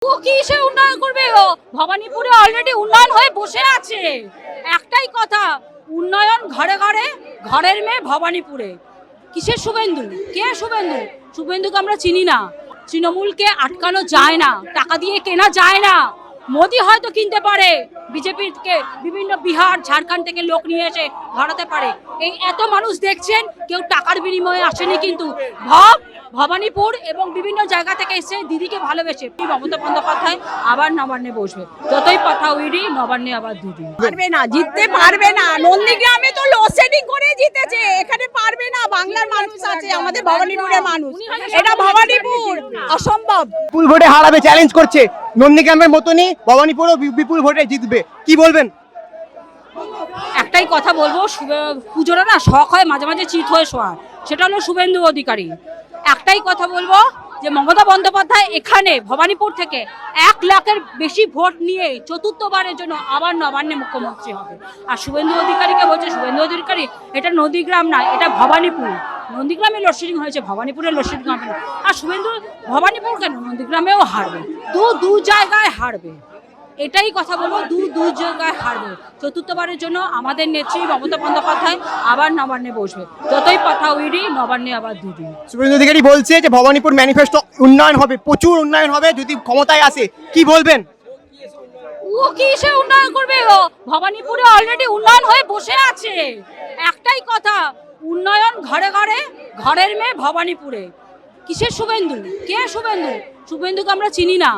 ও কিসে উন্নয়ন করবে? ও ভবানীপুরে অলরেডি উন্নয়ন হয়ে বসে আছে। একটাই কথা, উন্নয়ন ঘরে ঘরে, ঘরের মেয়ে ভবানীপুরে। কিসের শুভেন্দু? কে শুভেন্দু? শুভেন্দুকে আমরা চিনি না। তৃণমূলকে আটকানো যায় না, টাকা দিয়ে কেনা যায় না। মোদি হয়তো কিনতে পারে, বিজেপির কে বিভিন্ন বিহার ঝাড়খণ্ড থেকে লোক নিয়ে এসে ঘরাতে পারে। এই এত মানুষ দেখছেন, কেউ টাকার বিনিময়ে আসেনি কিন্তু। ভবানীপুর এবং বিভিন্ন জায়গা থেকে এসে দিদিকে ভালোবেসে মমতা বন্দ্যোপাধ্যায় আবার নবান্নে বসবে। যতই কথা উইডি, নবান্নে আবার দিদি পারবে না, জিততে পারবে না। নন্দীগ্রামে তো লোডশেডিং করে জিতেছে, এখানে পারবে না। বাংলার মানুষ আছে, আমাদের ভবানীপুরের মানুষ। এটা ভবানীপুর অসম্ভব। বিপুল ভোটে হারাবে চ্যালেঞ্জ করছে। নন্দীগ্রামের মতনই ভবানীপুরও বিপুল ভোটে জিতবে, কি বলবেন? একটাই কথা বলবো, পুজোরা না শখ হয় মাঝে মাঝে চিত হয়ে শোয়া, সেটা হলো শুভেন্দু অধিকারী। একটাই কথা বলবো যে মমতা বন্দ্যোপাধ্যায় এখানে ভবানীপুর থেকে 1 লাখের বেশি ভোট নিয়ে চতুর্থবারের জন্য আবার নবান্নে মুখ্যমন্ত্রী হবে। আর শুভেন্দু অধিকারীকে বলছে শুভেন্দু অধিকারী, এটা নন্দীগ্রাম না, এটা ভবানীপুর। নন্দীগ্রামে লোডশেডিং হয়েছে, ভবানীপুরে লোডশেডিং হবে না। আর শুভেন্দু ভবানীপুর কেন, নন্দীগ্রামেও হারবে, দু জায়গায় হারবে। এটাই কথা বলবো, দু জায়গায় হারবে। চতুর্থবারের জন্য আমাদের নেত্রী মমতা বন্দ্যোপাধ্যায় আবার নবান্নে বসবে। যতই কথা উইডি, নবান্নে আবার দিদি। শুভেন্দু অধিকারী বলছে যে ভবানীপুর ম্যানিফেস্টো উন্নয়ন হবে, প্রচুর উন্নয়ন হবে যদি ক্ষমতায় আসে, কি বলবেন? ও কিসে উন্নয়ন করবে? ও ভবানীপুরে অলরেডি উন্নয়ন হয়ে বসে আছে। একটাই কথা, উন্নয়ন ঘরে ঘরে, ঘরের মেয়ে ভবানীপুরে। কিসের শুভেন্দু? কে শুভেন্দু? শুভেন্দুকে আমরা চিনি না।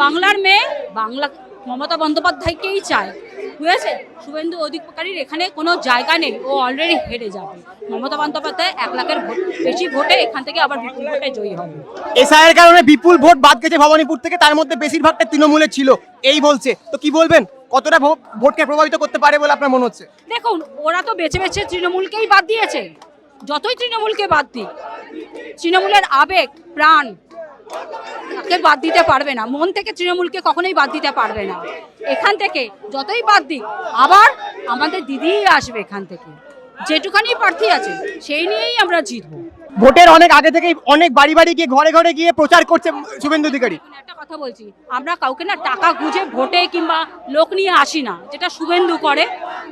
বাংলার মেয়ে, বাংলা মমতা বন্দ্যোপাধ্যায়কেই চায়, বুঝেছে? শুভেন্দু অধিকারীর এখানে কোনো জায়গা নেই, ও অলরেডি হেরে যাবে। মমতা বন্দ্যোপাধ্যায় 1 লাখের বেশি ভোটে এখান থেকে আবার বিপুল ভোটে জয়ী হবে। এসআইয়ের কারণে বিপুল ভোট বাদ গেছে ভবানীপুর থেকে, তার মধ্যে বেশিরভাগটা তৃণমূলের ছিল, এই বলছে। তো কি বলবেন, কতটা ভোটকে প্রভাবিত করতে পারে বলে আপনার মনে হচ্ছে? দেখুন, ওরা তো বেছে বেছে তৃণমূলকেই বাদ দিয়েছে। যতই তৃণমূলকে বাদ দিক, তৃণমূলের আবেগ প্রাণ তাকে বাদ দিতে পারবে না। মন থেকে তৃণমূলকে কখনোই বাদ দিতে পারবে না। এখান থেকে যতই বাদ দিক, আবার আমাদের দিদিই আসবে এখান থেকে। যেটুখানি প্রার্থী আছে সেই নিয়েই আমরা জিতবো। ভোটের অনেক আগে থেকেই অনেক বাড়ি বাড়ি গিয়ে ঘরে ঘরে গিয়ে প্রচার করছে শুভেন্দু অধিকারী। একটা কথা বলছি, আমরা কাউকে না টাকা গুঁজে ভোটে কিংবা লোক নিয়ে আসি না। যেটা শুভেন্দু করে,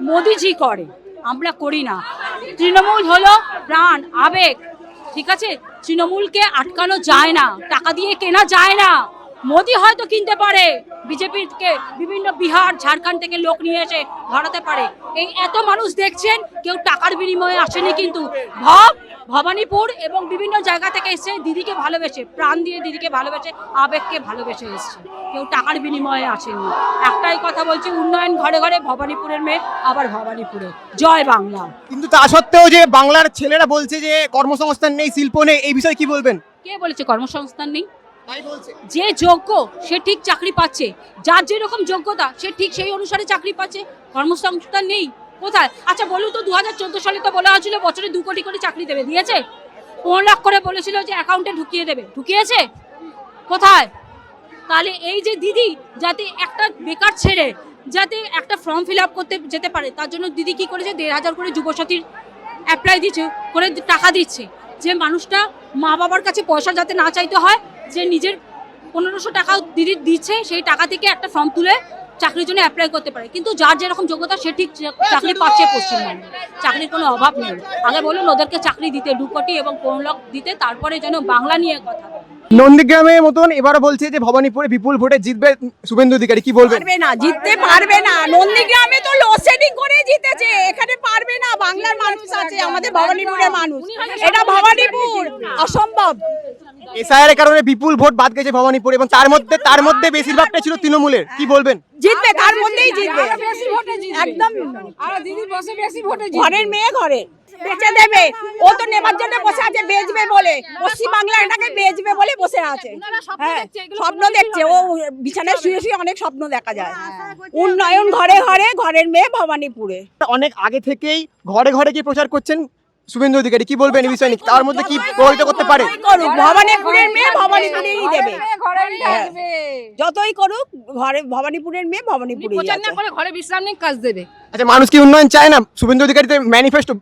মোদিজি করে, আমরা করি না। তৃণমূল হলো প্রাণ, আবেগ, ঠিক আছে? তৃণমূলকে আটকানো যায় না, টাকা দিয়ে কেনা যায় না। মোদি হয়তো কিনতে পারে, বিজেপির কে বিভিন্ন বিহার ঝাড়খণ্ড থেকে লোক নিয়ে এসে ঘরাতে পারে। এই এত মানুষ দেখছেন, কেউ টাকার বিনিময়ে আসেনি কিন্তু। ভবানীপুর এবং বিভিন্ন জায়গা থেকে এসে দিদিকে ভালোবেসে, প্রাণ দিয়ে দিদিকে ভালোবেসে, আবেগকে ভালোবেসে এসছে, কেউ টাকার বিনিময়ে আসেনি। একটাই কথা বলছি, উন্নয়ন ঘরে ঘরে, ভবানীপুরের মেয়ে আবার ভবানীপুরে। জয় বাংলা। কিন্তু তা সত্ত্বেও যে বাংলার ছেলেরা বলছে যে কর্মসংস্থান নেই, শিল্প নেই, এই বিষয়ে কি বলবেন? কে বলেছে কর্মসংস্থান নেই? যে যোগ্য সে ঠিক চাকরি পাচ্ছে, যার যেরকম যোগ্যতা সে ঠিক সেই অনুসারে চাকরি পাচ্ছে। কর্মসংস্থান নেই কোথায়? আচ্ছা বলুন তো, 2014 সালে তো বলা হয়েছিল বছরে 2 কোটি করে চাকরি দেবে, দিয়েছে? 15 লাখ করে বলেছিল যে অ্যাকাউন্টে ঢুকিয়ে দেবে, ঢুকিয়েছে? কোথায়? তাহলে এই যে দিদি যাতে একটা বেকার ছেড়ে যাতে একটা ফর্ম ফিল আপ করতে যেতে পারে, তার জন্য দিদি কি করেছে, 1,500 করে যুবসাথীর অ্যাপ্লাই দিচ্ছে, করে টাকা দিচ্ছে। যে মানুষটা মা বাবার কাছে পয়সা যাতে না চাইতে হয়, যে নিজের 1500 টাকা দিদি দিচ্ছে, সেই টাকা থেকে একটা ফর্ম তুলে চাকরির জন্য অ্যাপ্লাই করতে পারে। কিন্তু যার যেরকম যোগ্যতা সে ঠিক চাকরি পাচ্ছে পশ্চিমবঙ্গে, চাকরির কোনো অভাব নেই। আগে বলুন ওদেরকে চাকরি দিতে 2 কোটি এবং 15 লাখ দিতে, তারপরে যেন বাংলা নিয়ে কথা। নন্দীগ্রামের মতন এবারও বলছে যে ভবানীপুরে বিপুল ভোটে জিতবে শুভেন্দু অধিকারী, কি বলবেন? পারবে না, জিততে পারবে না। নন্দীগ্রামে তো লোডশেডিং করে জিতেছে, এখানে পারবে না। বাংলার মানুষ আছে, আমাদের ভবানীপুরের মানুষ। এটা ভবানীপুর অসম্ভব। এসআইয়ের কারণে বিপুল ভোট বাদ গেছে ভবানীপুর, এবং তার মধ্যে বেশিরভাগটা ছিল তৃণমূলের, কি বলবেন? জিতবে, তার মধ্যেই জিতবে একদম। ঘরের মেয়ে ঘরে বেচে দেবে। ও তো নেবার জন্য বসে আছে, বেচবে বলে। পশ্চিম বাংলা এটাকে বেচবে বলে বসে আছে। হ্যাঁ, স্বপ্ন দেখছে ও, বিছানায় শুয়ে শুয়ে অনেক স্বপ্ন দেখা যায়। উন্নয়ন ঘরে ঘরে, ঘরের মেয়ে ভবানীপুরে। অনেক আগে থেকেই ঘরে ঘরে গিয়ে প্রচার করছেন শুভেন্দু অধিকারী, কি বলবেন এই বিষয় নিয়ে? তার মধ্যে কি প্রভাবিত করতে পারে? করুক, ভবানীপুরের মেয়ে ভবানীপুরেই দেবে। যতই করুক, ঘরে ভবানীপুরের মেয়ে ভবানীপুরেই আছে। ঘরে বিশ্রাম নিয়ে কাজ দেবে। আচ্ছা, মানুষ কি উন্নয়ন চায় না? শুভেন্দু অধিকারী ম্যানিফেস্টো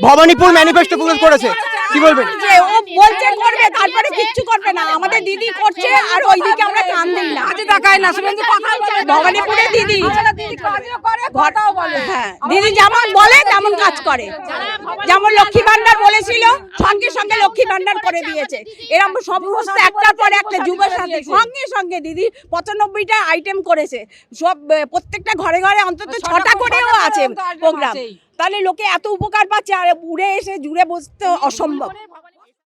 ভবানীপুর ম্যানিফেস্টো প্রকাশ করেছে, কি বলবেন? যে ও বলছে করবে, তারপরে কিচ্ছু করবে না। আমাদের দিদি করছে আর ওইদিকে আমরা কান দিই না, আজ দেখায় না। শুভেন্দু কথা বলে, ভবানীপুরে দিদি ঘটাও বলে, হ্যাঁ দিদি যেমন বলে তেমন কাজ করে। যেমন লক্ষ্মী ভান্ডার বলেছিল, সঙ্গে সঙ্গে লক্ষ্মী ভান্ডার করে দিয়েছে। এরকম সমস্ত একটার পর একটা যুবসাথী সঙ্গে সঙ্গে দিদি 95টা আইটেম করেছে। সব প্রত্যেকটা ঘরে ঘরে অন্তত 6টা করেও আছে প্রোগ্রাম। তাহলে লোকে এত উপকার পাচ্ছে, আর উড়ে এসে জুড়ে বসতে অসম্ভব।